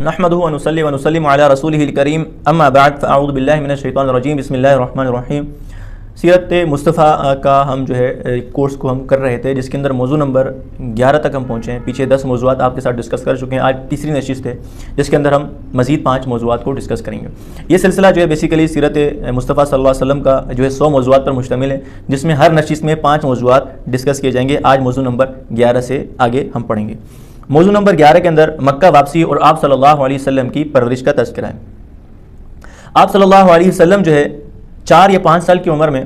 نحمدہ و نصلی و نسلم علی رسولہ الکریم اما بعد فاعوذ باللہ من الشیطان الرجیم بسم اللہ الرحمن الرحیم۔ سیرت مصطفیٰ کا ہم جو ہے کورس کو ہم کر رہے تھے، جس کے اندر موضوع نمبر 11 تک ہم پہنچے ہیں۔ پیچھے 10 موضوعات آپ کے ساتھ ڈسکس کر چکے ہیں، آج تیسری نشست ہے جس کے اندر ہم مزید 5 موضوعات کو ڈسکس کریں گے۔ یہ سلسلہ جو ہے بیسیکلی سیرت مصطفیٰ صلی اللہ علیہ وسلم کا جو ہے 100 موضوعات پر مشتمل ہے، جس میں ہر نشست میں 5 موضوعات ڈسکس کیے جائیں گے۔ آج موضوع نمبر 11 سے آگے ہم پڑھیں گے۔ موضوع نمبر 11 کے اندر مکہ واپسی اور آپ صلی اللہ علیہ وسلم کی پرورش کا تذکرہ ہے۔ آپ صلی اللہ علیہ وسلم جو ہے 4 یا 5 سال کی عمر میں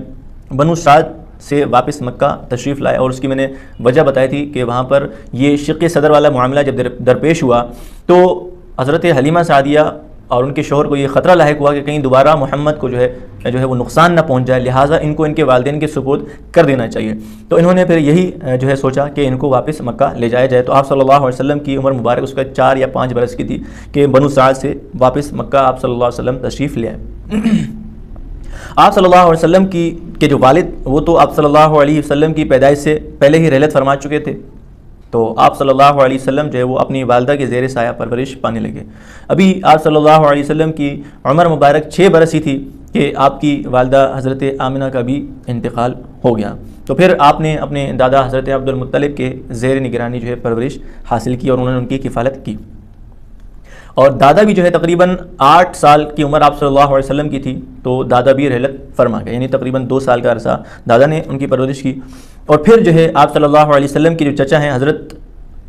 بنو سعد سے واپس مکہ تشریف لائے، اور اس کی میں نے وجہ بتائی تھی کہ وہاں پر یہ شق صدر والا معاملہ جب درپیش ہوا تو حضرت حلیمہ سعدیہ اور ان کے شوہر کو یہ خطرہ لاحق ہوا کہ کہیں دوبارہ محمد کو جو ہے وہ نقصان نہ پہنچ جائے، لہٰذا ان کو ان کے والدین کے سپرد کر دینا چاہیے۔ تو انہوں نے پھر یہی جو ہے سوچا کہ ان کو واپس مکہ لے جایا جائے۔ تو آپ صلی اللہ علیہ وسلم کی عمر مبارک اس کا 4 یا 5 برس کی تھی کہ بنو سعد سے واپس مکہ آپ صلی اللہ علیہ وسلم تشریف لے آئے۔ آپ صلی اللہ علیہ وسلم کے جو والد وہ تو آپ صلی اللہ علیہ وسلم کی پیدائش سے پہلے ہی رحلت فرما چکے تھے، تو آپ صلی اللہ علیہ وسلم جو ہے وہ اپنی والدہ کے زیر سایہ پرورش پانے لگے۔ ابھی آپ صلی اللہ علیہ وسلم کی عمر مبارک 6 برس ہی تھی کہ آپ کی والدہ حضرت آمنہ کا بھی انتقال ہو گیا۔ تو پھر آپ نے اپنے دادا حضرت عبد المطلب کے زیر نگرانی جو ہے پرورش حاصل کی، اور انہوں نے ان کی کفالت کی۔ اور دادا بھی جو ہے تقریباً 8 سال کی عمر آپ صلی اللہ علیہ وسلم کی تھی تو دادا بھی رحلت فرما گئے، یعنی تقریباً 2 سال کا عرصہ دادا نے ان کی پرورش کی۔ اور پھر جو ہے آپ صلی اللہ علیہ وسلم کے جو چچا ہیں حضرت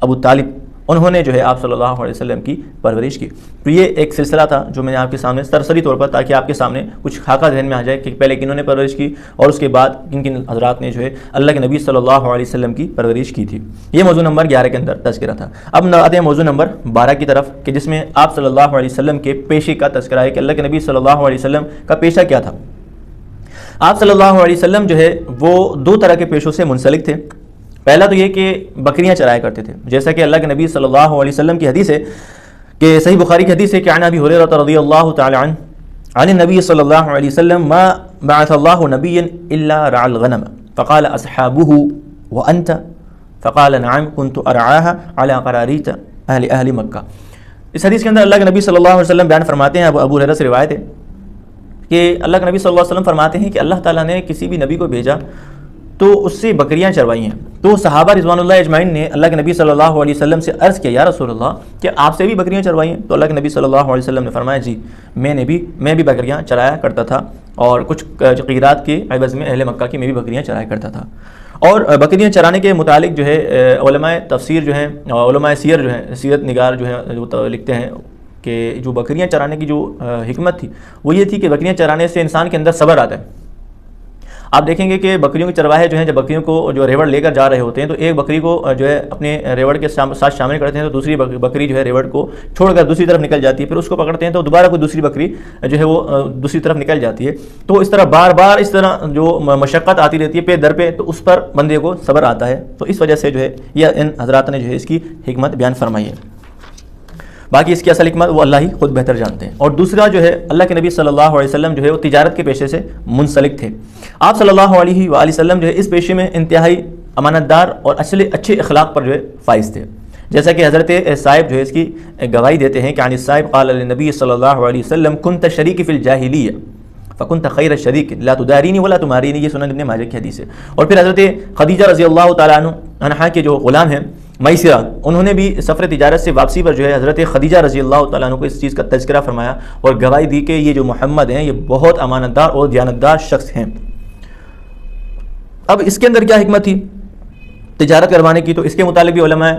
ابو طالب، انہوں نے جو ہے آپ صلی اللہ علیہ وسلم کی پرورش کی۔ تو یہ ایک سلسلہ تھا جو میں نے آپ کے سامنے سرسری طور پر، تاکہ آپ کے سامنے کچھ خاکہ ذہن میں آ جائے کہ پہلے کنہوں نے پرورش کی اور اس کے بعد کن کن حضرات نے جو ہے اللہ کے نبی صلی اللہ علیہ وسلم کی پرورش کی تھی۔ یہ موضوع نمبر 11 کے اندر تذکرہ تھا۔ اب آتے ہیں موضوع نمبر 12 کی طرف، کہ جس میں آپ صلی اللہ علیہ وسلم کے پیشے کا تذکرہ ہے کہ اللہ کے نبی صلی اللہ علیہ وسلم کا پیشہ کیا تھا۔ آپ صلی اللہ علیہ وسلم جو ہے وہ 2 طرح کے پیشوں سے منسلک تھے۔ پہلا تو یہ کہ بکریاں چرایا کرتے تھے، جیسا کہ اللہ کے نبی صلی اللہ علیہ وسلم کی حدیث ہے کہ صحیح بخاری کی حدیث ہے کہ عن ابی ہریرہ رضی اللہ تعالی عنہ عن النبی صلی اللہ علیہ وسلم ما بعث اللہ نبیا الا رعى الغنم فقال اصحابه وانت فقال نعم كنت ارعاها على قراريط اہل مکہ۔ اس حدیث کے اندر اللہ کے نبی صلی اللہ علیہ وسلم بیان فرماتے ہیں، ابو ہریرہ سے روایت ہے کہ اللہ کے نبی صلی اللہ علیہ وسلم فرماتے ہیں کہ اللہ تعالیٰ نے کسی بھی نبی کو بھیجا تو اس سے بکریاں چروائی ہیں۔ تو صحابہ رضوان اللہ اجمعین نے اللہ کے نبی صلی اللہ علیہ وسلم سے عرض کیا، یا رسول اللہ کہ آپ سے بھی بکریاں چروائی ہیں؟ تو اللہ کے نبی صلی اللہ علیہ وسلم نے فرمایا جی میں بھی بکریاں چرایا کرتا تھا، اور کچھ قیرات کے عوض میں اہل مکہ کی میں بھی بکریاں چرایا کرتا تھا۔ اور بکریاں چرانے کے متعلق جو ہے علماء تفسیر جو ہیں، علماء سیر جو ہیں، سیرت نگار جو ہے وہ لکھتے ہیں کہ جو بکریاں چرانے کی جو حکمت تھی وہ یہ تھی کہ بکریاں چرانے سے انسان کے اندر صبر آتا ہے۔ آپ دیکھیں گے کہ بکریوں کے چرواہے جو ہیں جب بکریوں کو جو ریوڑ لے کر جا رہے ہوتے ہیں تو ایک بکری کو جو ہے اپنے ریوڑ کے ساتھ شامل کرتے ہیں، تو دوسری بکری جو ہے ریوڑ کو چھوڑ کر دوسری طرف نکل جاتی ہے، پھر اس کو پکڑتے ہیں تو دوبارہ کوئی دوسری بکری جو ہے وہ دوسری طرف نکل جاتی ہے۔ تو اس طرح بار بار اس طرح جو مشقت آتی رہتی ہے پہ در پہ، تو اس پر بندے کو صبر آتا ہے۔ تو اس وجہ سے جو ہے یہ ان حضرات نے جو ہے اس کی حکمت بیان فرمائی ہے۔ باقی اس کی اصل حکمت وہ اللہ ہی خود بہتر جانتے ہیں۔ اور دوسرا جو ہے اللہ کے نبی صلی اللہ علیہ وسلم جو ہے وہ تجارت کے پیشے سے منسلک تھے۔ آپ صلی اللہ علیہ وآلہ وسلم جو ہے اس پیشے میں انتہائی امانت دار اور اچھے اخلاق پر جو ہے فائز تھے، جیسا کہ حضرت صاحب جو ہے اس کی گواہی دیتے ہیں کہ عن الصائب قال للنبی صلی اللہ علیہ وسلم كنت شریک فی الجاہلیہ فکنت خیر الشریک لا تدارینی ولا تمارینی، یہ سنن ابن ماجہ کی حدیث ہے۔ اور پھر حضرت خدیجہ رضی اللہ تعالیٰ عنہا کے جو غلام ہیں میسرہ، انہوں نے بھی سفر تجارت سے واپسی پر جو ہے حضرت خدیجہ رضی اللہ تعالیٰ عنہ کو اس چیز کا تذکرہ فرمایا اور گواہی دی کہ یہ جو محمد ہیں یہ بہت امانت دار اور دیانتدار شخص ہیں۔ اب اس کے اندر کیا حکمت تھی تجارت کروانے کی؟ تو اس کے متعلق بھی علماء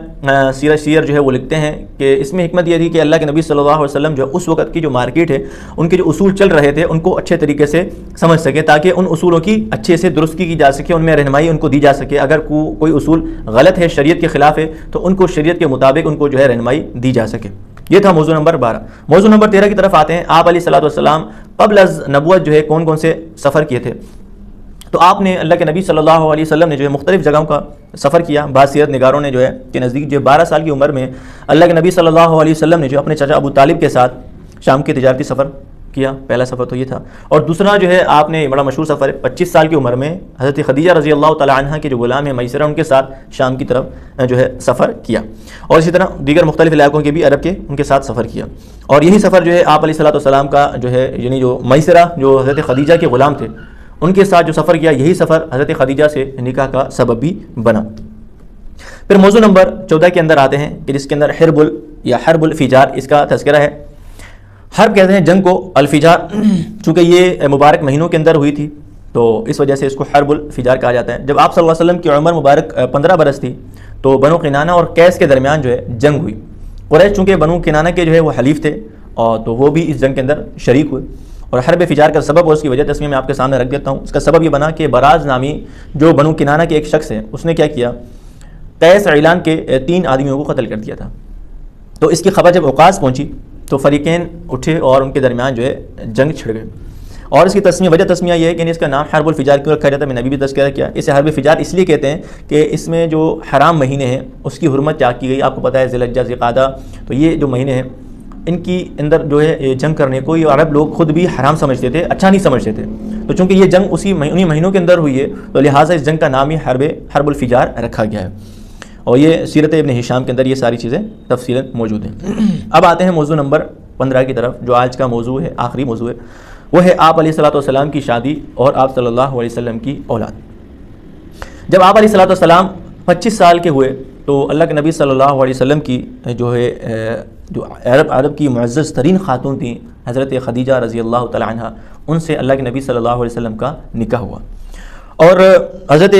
سیر جو ہے وہ لکھتے ہیں کہ اس میں حکمت یہ تھی کہ اللہ کے نبی صلی اللہ علیہ وسلم جو اس وقت کی جو مارکیٹ ہے ان کے جو اصول چل رہے تھے ان کو اچھے طریقے سے سمجھ سکے، تاکہ ان اصولوں کی اچھے سے درستگی کی جا سکے، ان میں رہنمائی ان کو دی جا سکے۔ اگر کوئی اصول غلط ہے، شریعت کے خلاف ہے، تو ان کو شریعت کے مطابق ان کو جو ہے رہنمائی دی جا سکے۔ یہ تھا موضوع نمبر 12۔ موضوع نمبر 13 کی طرف آتے ہیں۔ آپ علیہ الصلوۃ والسلام قبل از نبوت جو ہے کون سے سفر کیے تھے؟ تو آپ نے اللہ کے نبی صلی اللہ علیہ وسلم نے جو ہے مختلف جگہوں کا سفر کیا۔ بعض سیرت نگاروں نے جو ہے کہ نزدیک جو 12 سال کی عمر میں اللہ کے نبی صلی اللہ علیہ وسلم نے جو اپنے چچا ابو طالب کے ساتھ شام کے تجارتی سفر کیا، پہلا سفر تو یہ تھا. اور دوسرا جو ہے آپ نے بڑا مشہور سفر ہے، 25 سال کی عمر میں حضرت خدیجہ رضی اللہ تعالی عنہ کے جو غلام ہیں میسرہ، ان کے ساتھ شام کی طرف جو ہے سفر کیا، اور اسی طرح دیگر مختلف علاقوں کے بھی عرب کے ان کے ساتھ سفر کیا. اور یہی سفر جو ہے آپ علیہ الصلوۃ والسلام کا جو ہے یعنی جو میسرہ جو حضرت خدیجہ کے غلام تھے ان کے ساتھ جو سفر کیا، یہی سفر حضرت خدیجہ سے نکاح کا سبب بھی بنا. پھر موضوع نمبر 14 کے اندر آتے ہیں کہ جس کے اندر حرب الفجار اس کا تذکرہ ہے. حرب کہتے ہیں جنگ کو، الفجار چونکہ یہ مبارک مہینوں کے اندر ہوئی تھی تو اس وجہ سے اس کو حرب الفجار کہا جاتا ہے. جب آپ صلی اللہ علیہ وسلم کی عمر مبارک 15 برس تھی تو بنو کنانہ اور قیس کے درمیان جو ہے جنگ ہوئی. قریش چونکہ بنو کنانہ کے جو ہے وہ حلیف تھے اور تو وہ بھی اس جنگ کے اندر شریک ہوئے. اور حرب فجار کا سبب اور اس کی وجہ تسمیہ میں آپ کے سامنے رکھ دیتا ہوں. اس کا سبب یہ بنا کہ براز نامی جو بنو کنانہ کے ایک شخص ہے، اس نے کیا کیا، قیس عیلان کے 3 آدمیوں کو قتل کر دیا تھا. تو اس کی خبر جب اوقاس پہنچی تو فریقین اٹھے اور ان کے درمیان جو ہے جنگ چھڑ گئی. اور اس کی وجہ تسمیہ یہ ہے کہ اس کا نام حرب الفجار کیوں رکھا جاتا ہے، میں نے ابھی بھی تذکرہ کیا. اسے حرب فجار اس لیے کہتے ہیں کہ اس میں جو حرام مہینے ہیں اس کی حرمت کیا کی گئی. آپ کو پتہ ہے ذی الحجہ، ذی القعدہ، تو یہ جو مہینے ہیں ان کی اندر جو ہے جنگ کرنے کو یہ عرب لوگ خود بھی حرام سمجھتے تھے، اچھا نہیں سمجھتے تھے. تو چونکہ یہ جنگ انہی مہینوں کے اندر ہوئی ہے تو لہٰذا اس جنگ کا نام ہی حرب الفجار رکھا گیا ہے. اور یہ سیرت ابن ہشام کے اندر یہ ساری چیزیں تفصیلاً موجود ہیں. اب آتے ہیں موضوع نمبر 15 کی طرف، جو آج کا موضوع ہے، آخری موضوع ہے. وہ ہے آپ علیہ الصلوۃ والسلام کی شادی اور آپ صلی اللہ علیہ وسلم کی اولاد. جب آپ علیہ الصلوۃ والسلام 25 سال کے ہوئے تو اللہ کے نبی صلی اللہ علیہ وسلم کی جو ہے جو عرب کی معزز ترین خاتون تھیں حضرت خدیجہ رضی اللہ تعالی عنہ، ان سے اللہ کے نبی صلی اللہ علیہ وسلم کا نکاح ہوا. اور حضرت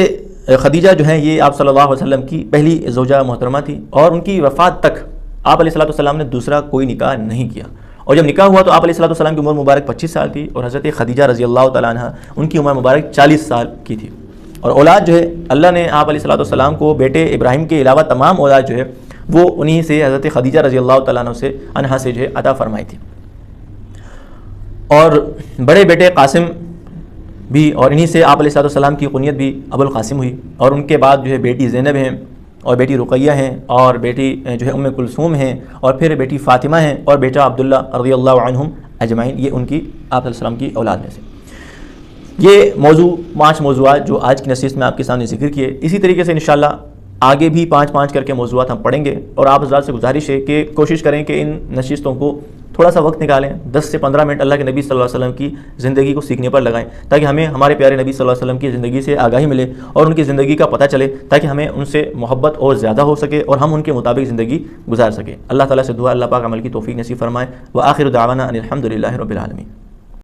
خدیجہ جو ہیں یہ آپ صلی اللہ علیہ وسلم کی پہلی زوجہ محترمہ تھی، اور ان کی وفات تک آپ علیہ الصلوۃ والسلام نے دوسرا کوئی نکاح نہیں کیا. اور جب نکاح ہوا تو آپ علیہ الصلوۃ والسلام کی عمر مبارک 25 سال تھی اور حضرت خدیجہ رضی اللہ تعالیٰ عنہ ان کی عمر مبارک 40 سال کی تھی. اور اولاد جو ہے اللہ نے آپ علیہ الصلوۃ والسلام کو بیٹے ابراہیم کے علاوہ تمام اولاد جو ہے وہ انہی سے حضرت خدیجہ رضی اللہ تعالیٰ عنہ سے جو ہے عطا فرمائی تھی. اور بڑے بیٹے قاسم بھی، اور انہی سے آپ علیہ الصلوۃ والسلام کی کنیت بھی ابو القاسم ہوئی. اور ان کے بعد جو ہے بیٹی زینب ہیں اور بیٹی رقیہ ہیں اور بیٹی جو ہے ام کلثوم ہیں اور پھر بیٹی فاطمہ ہیں اور بیٹا عبداللہ رضی اللہ عنہم اجمعین. یہ ان کی آپ علیہ السلام کی اولاد میں سے. یہ موضوع 5 موضوعات جو آج کی نشست میں آپ کے سامنے ذکر کیے. اسی طریقے سے انشاءاللہ آگے بھی 5 کر کے موضوعات ہم پڑھیں گے. اور آپ حضرات سے گزارش ہے کہ کوشش کریں کہ ان نشستوں کو تھوڑا سا وقت نکالیں، 10 سے 15 منٹ اللہ کے نبی صلی اللہ علیہ وسلم کی زندگی کو سیکھنے پر لگائیں، تاکہ ہمیں ہمارے پیارے نبی صلی اللہ علیہ وسلم کی زندگی سے آگاہی ملے اور ان کی زندگی کا پتہ چلے، تاکہ ہمیں ان سے محبت اور زیادہ ہو سکے اور ہم ان کے مطابق زندگی گزار سکیں. اللہ تعالیٰ سے دعا اللہ پاک عمل کی توفیق نصیب فرمائے. وآخر دعوانا ان الحمد للہ رب العالمین.